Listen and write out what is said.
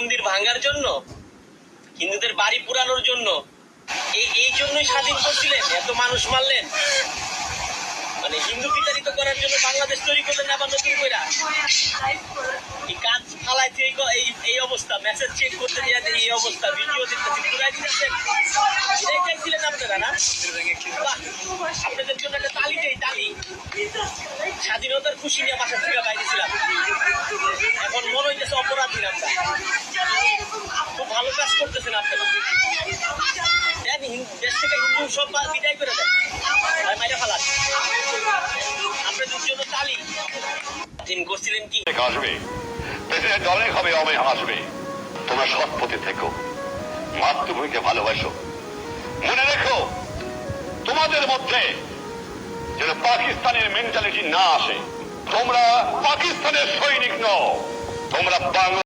মন্দির ভাঙার জন্য, হিন্দুদের বাড়ি পুরানোর জন্য, এই জন্যই স্বাধীন করছিলেন? এত মানুষ মারলেন, মানে হিন্দু বিতাড়িত করার জন্য বাংলাদেশ তৈরি করলেন আবার নতুন করে? এই কাজ ফালাইতে এই অবস্থা, মেসেজ চেক করতে গিয়ে এই অবস্থা, ভিডিও দেখতেছি, পুরাই দিচ্ছেন। এটাই চাইছিলেন আপনারা না? আপনাদের জন্য একটা তালি দেই, তালি। স্বাধীনতার খুশি নিয়ে বাসা থেকে বাইরে ছিলাম, এখন মনে হইতেছে অপরাধী আমরা। খুব ভালো কাজ করতেছেন আপনারা। দেশ থেকে হিন্দু সব বিদায় করে দেন, মাইরা ফালান। আপনাদের জন্য তালি। দিন করছিলেন কি? আসবে প্রেসিডেন্ট অনেক হবে, অনেক আসবে। তোমরা সৎ পথে থেকো, মাতৃভূমিকে ভালোবাসো। মনে রেখো, তোমাদের মধ্যে যেন পাকিস্তানের মেন্টালিটি না আসে। তোমরা পাকিস্তানের সৈনিক নও, তোমরা বাংলা